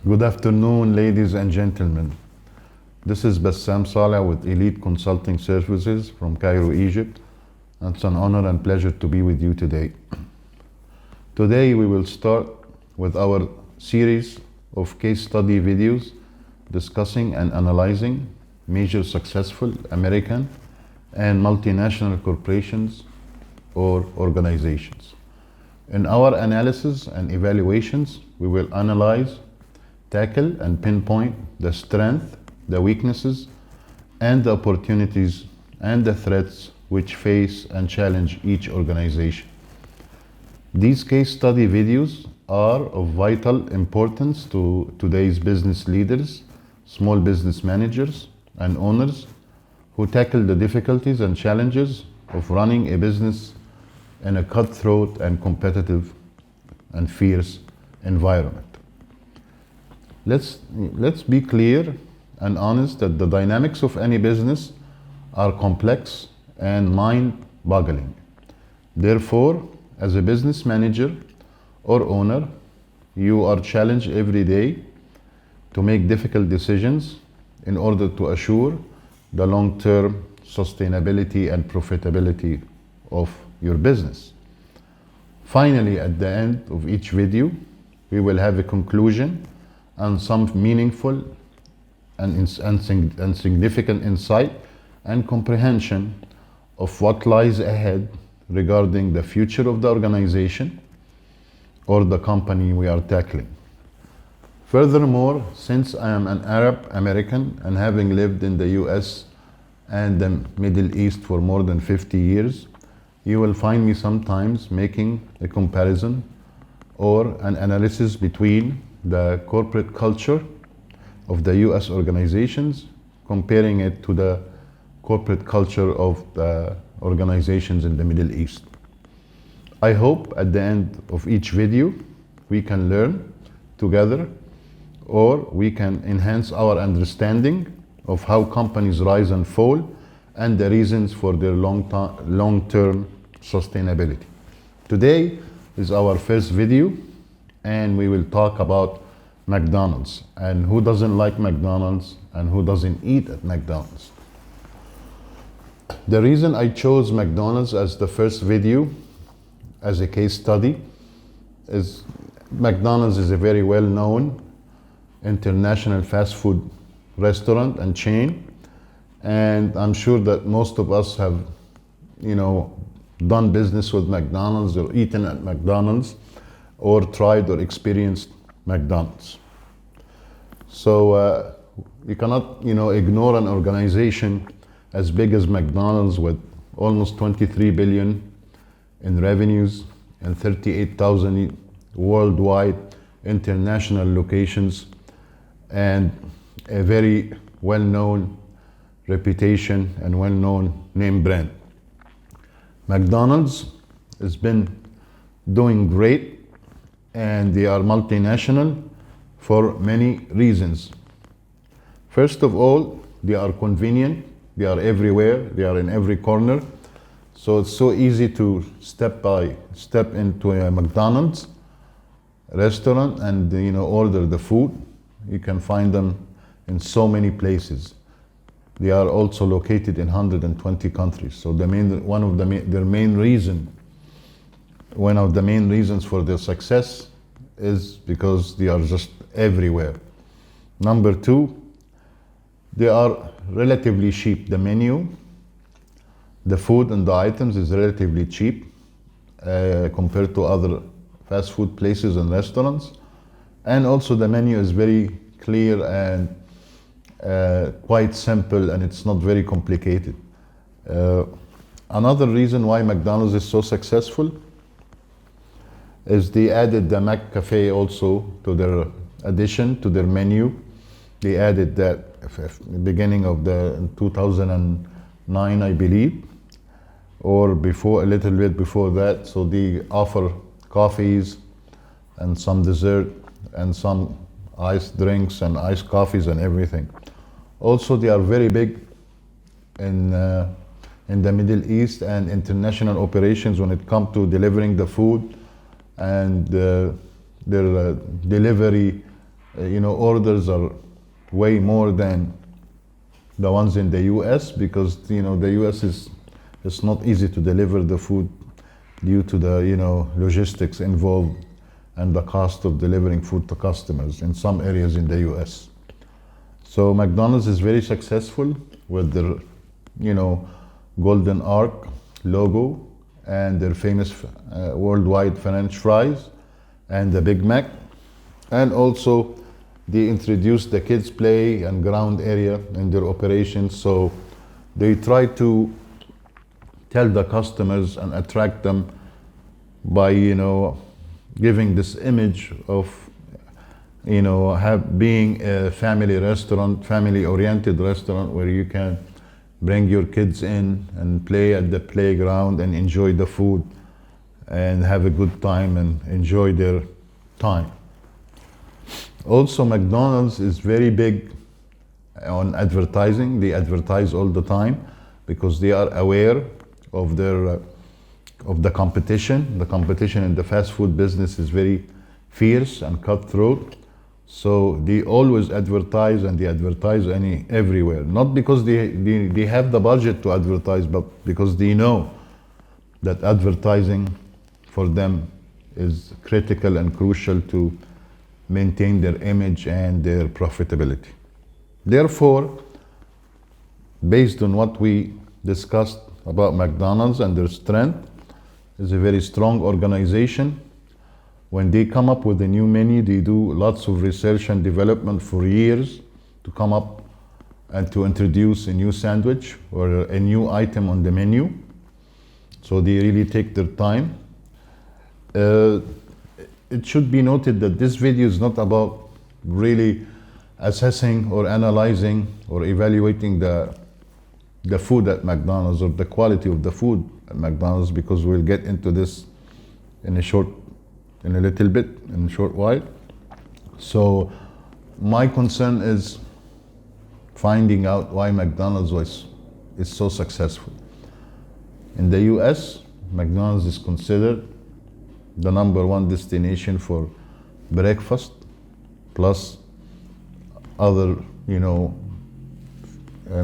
Good afternoon, ladies and gentlemen. This is Bassam Saleh with Elite Consulting Services from Cairo, Egypt. And it's an honor and pleasure to be with you today. Today we will start with our series of case study videos discussing and analyzing major successful American and multinational corporations or organizations. In our analysis and evaluations, we will analyze, tackle and pinpoint the strength, the weaknesses, and the opportunities and the threats which face and challenge each organization. These case study videos are of vital importance to today's business leaders, small business managers, and owners who tackle the difficulties and challenges of running a business in a cutthroat and competitive and fierce environment. Let's be clear and honest that the dynamics of any business are complex and mind-boggling. Therefore, as a business manager or owner, you are challenged every day to make difficult decisions in order to assure the long-term sustainability and profitability of your business. Finally, at the end of each video, we will have a conclusion and some meaningful and significant insight and comprehension of what lies ahead regarding the future of the organization or the company we are tackling. Furthermore, since I am an Arab American and having lived in the US and the Middle East for more than 50 years, you will find me sometimes making a comparison or an analysis between the corporate culture of the US organizations, comparing it to the corporate culture of the organizations in the Middle East. I hope at the end of each video we can learn together, or we can enhance our understanding of how companies rise and fall and the reasons for their long-term sustainability. Today is our first video, and we will talk about McDonald's and who doesn't like McDonald's and who doesn't eat at McDonald's. The reason I chose McDonald's as the first video as a case study is McDonald's is a very well-known international fast food restaurant and chain, and I'm sure that most of us have done business with McDonald's or eaten at McDonald's or tried or experienced McDonald's. So you cannot ignore an organization as big as McDonald's with almost 23 billion in revenues and 38,000 worldwide international locations and a very well-known reputation and well-known name brand. McDonald's has been doing great, and they are multinational for many reasons. First of all, they are convenient, they are everywhere, they are in every corner. So it's so easy to step into a McDonald's restaurant and order the food. You can find them in so many places. They are also located in 120 countries. So one of the main reasons for their success is because they are just everywhere. Number two, they are relatively cheap. The menu, the food and the items is relatively cheap compared to other fast food places and restaurants. And also the menu is very clear and quite simple, and it's not very complicated. Another reason why McDonald's is so successful is they added the McCafe also to their menu. They added that beginning of the 2009, I believe, or before, a little bit before that. So they offer coffees and some dessert and some iced drinks and iced coffees and everything. Also, they are very big in the Middle East and international operations when it comes to delivering the food, and their delivery orders are way more than the ones in the US, because the US it's not easy to deliver the food due to the logistics involved and the cost of delivering food to customers in some areas in the US. So McDonald's is very successful with their golden arc logo and their famous worldwide French fries and the Big Mac. And also they introduced the kids play and ground area in their operations, so they try to tell the customers and attract them by giving this image of being a family restaurant, family oriented restaurant, where you can bring your kids in and play at the playground and enjoy the food and have a good time and enjoy their time. Also, McDonald's is very big on advertising. They advertise all the time because they are aware of the competition. The competition in the fast food business is very fierce and cutthroat. So they always advertise, and they advertise everywhere. Not because they have the budget to advertise, but because they know that advertising for them is critical and crucial to maintain their image and their profitability. Therefore, based on what we discussed about McDonald's and their strength, is a very strong organization. When they come up with a new menu, they do lots of research and development for years to come up and to introduce a new sandwich or a new item on the menu. So they really take their time. It should be noted that this video is not about really assessing or analyzing or evaluating the food at McDonald's or the quality of the food at McDonald's, because we'll get into this in a short while. So my concern is finding out why McDonald's is so successful. In the US, McDonald's is considered the #1 destination for breakfast, plus other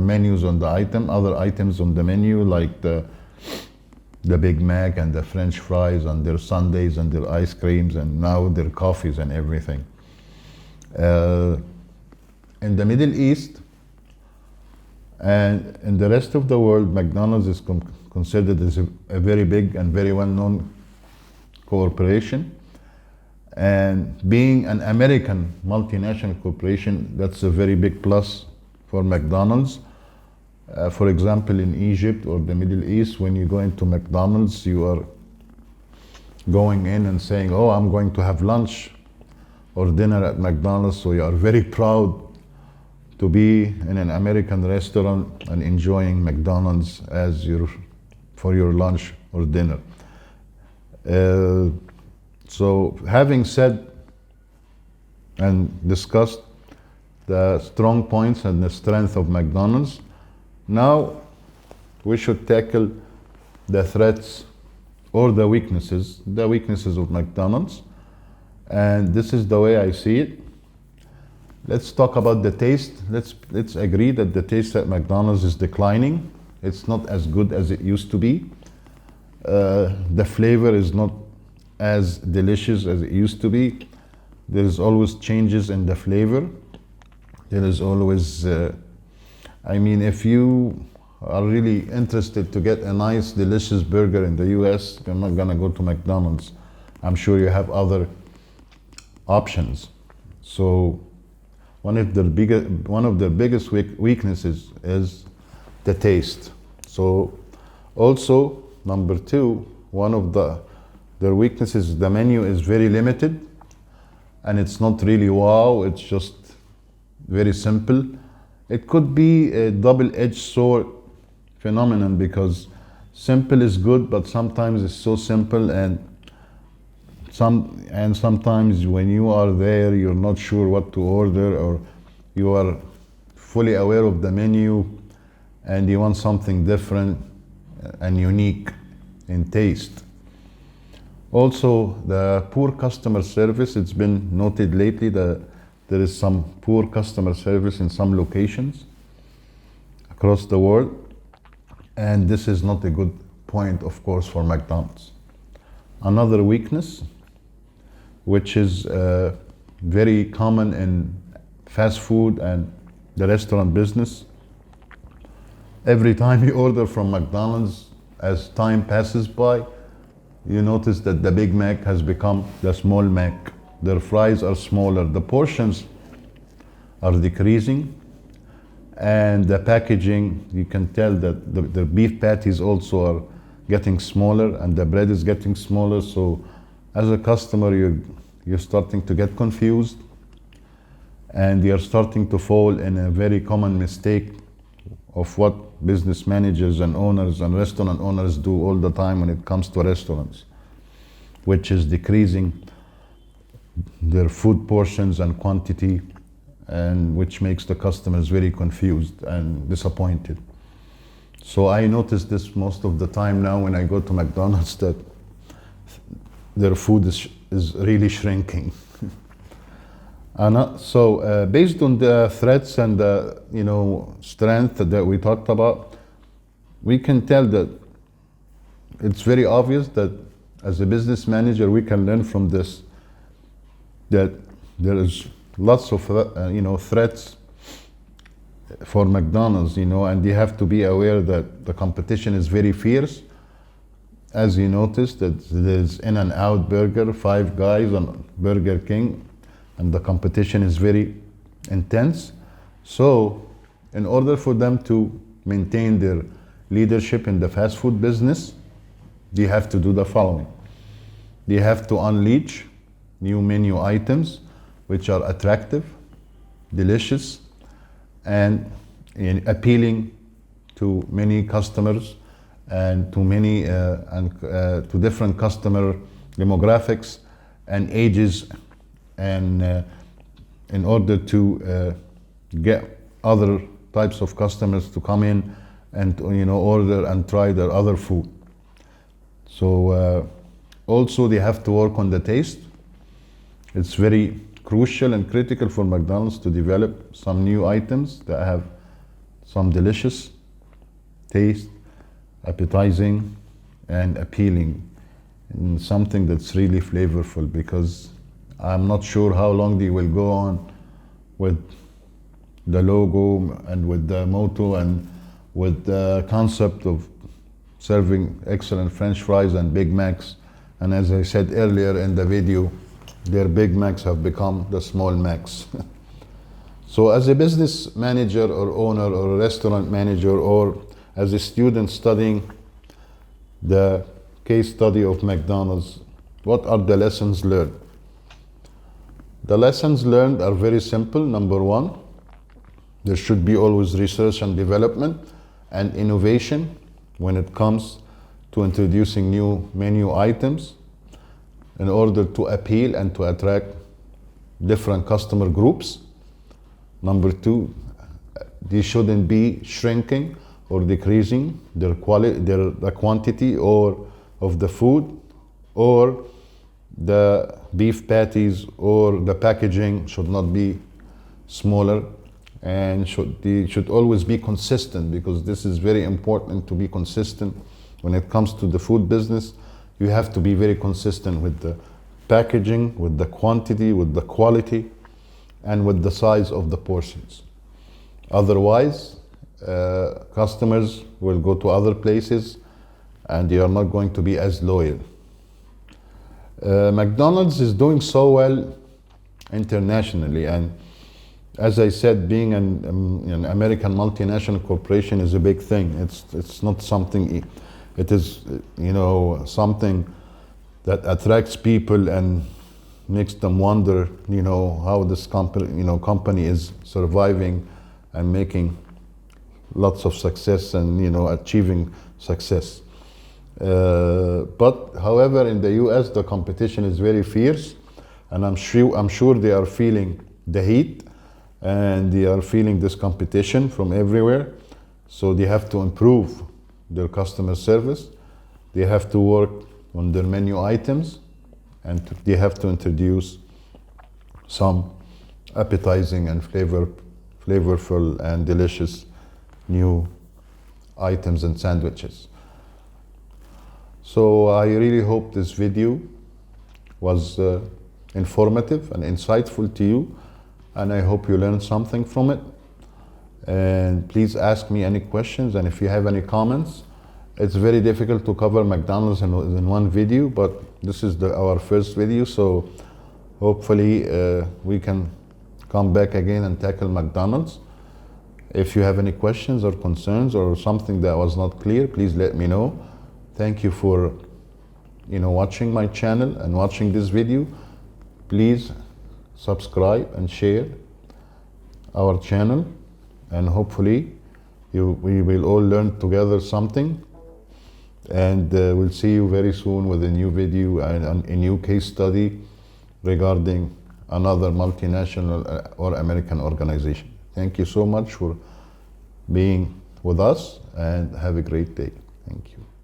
menus on the other items on the menu, like the Big Mac and the French fries and their sundaes and their ice creams and now their coffees and everything. In the Middle East and in the rest of the world, McDonald's is considered as a very big and very well-known corporation. And being an American multinational corporation, that's a very big plus for McDonald's. For example, in Egypt or the Middle East, when you go into McDonald's, you are going in and saying, oh, I'm going to have lunch or dinner at McDonald's. So you are very proud to be in an American restaurant and enjoying McDonald's for your lunch or dinner. So having said and discussed the strong points and the strength of McDonald's, now we should tackle the threats or the weaknesses of McDonald's. And this is the way I see it. Let's talk about the taste. Let's agree that the taste at McDonald's is declining. It's not as good as it used to be. The flavor is not as delicious as it used to be. There is always changes in the flavor. There is always, if you are really interested to get a nice, delicious burger in the US, you're not gonna go to McDonald's. I'm sure you have other options. So one of the biggest weaknesses is the taste. So also, number 2, one of their weaknesses, the menu is very limited and it's not really wow, it's just very simple. It could be a double-edged sword phenomenon, because simple is good, but sometimes it's so simple and sometimes when you are there, you're not sure what to order, or you are fully aware of the menu and you want something different and unique in taste. Also, the poor customer service, it's been noted lately that there is some poor customer service in some locations across the world, and this is not a good point, of course, for McDonald's. Another weakness, which is very common in fast food and the restaurant business, every time you order from McDonald's, as time passes by, you notice that the Big Mac has become the small Mac. Their fries are smaller, the portions are decreasing, and the packaging, you can tell that the beef patties also are getting smaller and the bread is getting smaller. So as a customer, you're starting to get confused, and you're starting to fall in a very common mistake of what business managers and owners and restaurant owners do all the time when it comes to restaurants, which is decreasing their food portions and quantity, and which makes the customers very confused and disappointed. So I notice this most of the time now when I go to McDonald's, that their food is really shrinking. And so based on the threats and the strength that we talked about, we can tell that it's very obvious that as a business manager we can learn from this, that there is lots of threats for McDonald's, and you have to be aware that the competition is very fierce. As you noticed, that there's In-N-Out Burger, Five Guys, and Burger King, and the competition is very intense. So in order for them to maintain their leadership in the fast food business, they have to do the following. They have to unleash new menu items which are attractive, delicious, and appealing to many customers and to many to different customer demographics and ages, and in order to get other types of customers to come in and order and try their other food. So also they have to work on the taste. It's very crucial and critical for McDonald's to develop some new items that have some delicious taste, appetizing and appealing, and something that's really flavorful, because I'm not sure how long they will go on with the logo and with the motto and with the concept of serving excellent French fries and Big Macs. And as I said earlier in the video, their Big Macs have become the small Macs. So as a business manager or owner or a restaurant manager, or as a student studying the case study of McDonald's, what are the lessons learned? The lessons learned are very simple. Number one, there should be always research and development and innovation when it comes to introducing new menu items in order to appeal and to attract different customer groups. Number two, they shouldn't be shrinking or decreasing the quantity or of the food, or the beef patties or the packaging should not be smaller, and they should always be consistent, because this is very important to be consistent when it comes to the food business. You have to be very consistent with the packaging, with the quantity, with the quality, and with the size of the portions. Otherwise, customers will go to other places and they are not going to be as loyal. McDonald's is doing so well internationally, and as I said, being an American multinational corporation is a big thing. It's not something. It is something that attracts people and makes them wonder how this company is surviving and making lots of success and achieving success. But however, in the US the competition is very fierce, and I'm sure they are feeling the heat, and they are feeling this competition from everywhere. So they have to improve their customer service, they have to work on their menu items, and they have to introduce some appetizing and flavorful and delicious new items and sandwiches. So I really hope this video was informative and insightful to you, and I hope you learned something from it. And please ask me any questions, and if you have any comments. It's very difficult to cover McDonald's in one video, but this is our first video, so hopefully we can come back again and tackle McDonald's. If you have any questions or concerns or something that was not clear, please let me know. Thank you for watching my channel and watching this video. Please subscribe and share our channel, and hopefully we will all learn together something. And we'll see you very soon with a new video and a new case study regarding another multinational or American organization. Thank you so much for being with us, and have a great day. Thank you.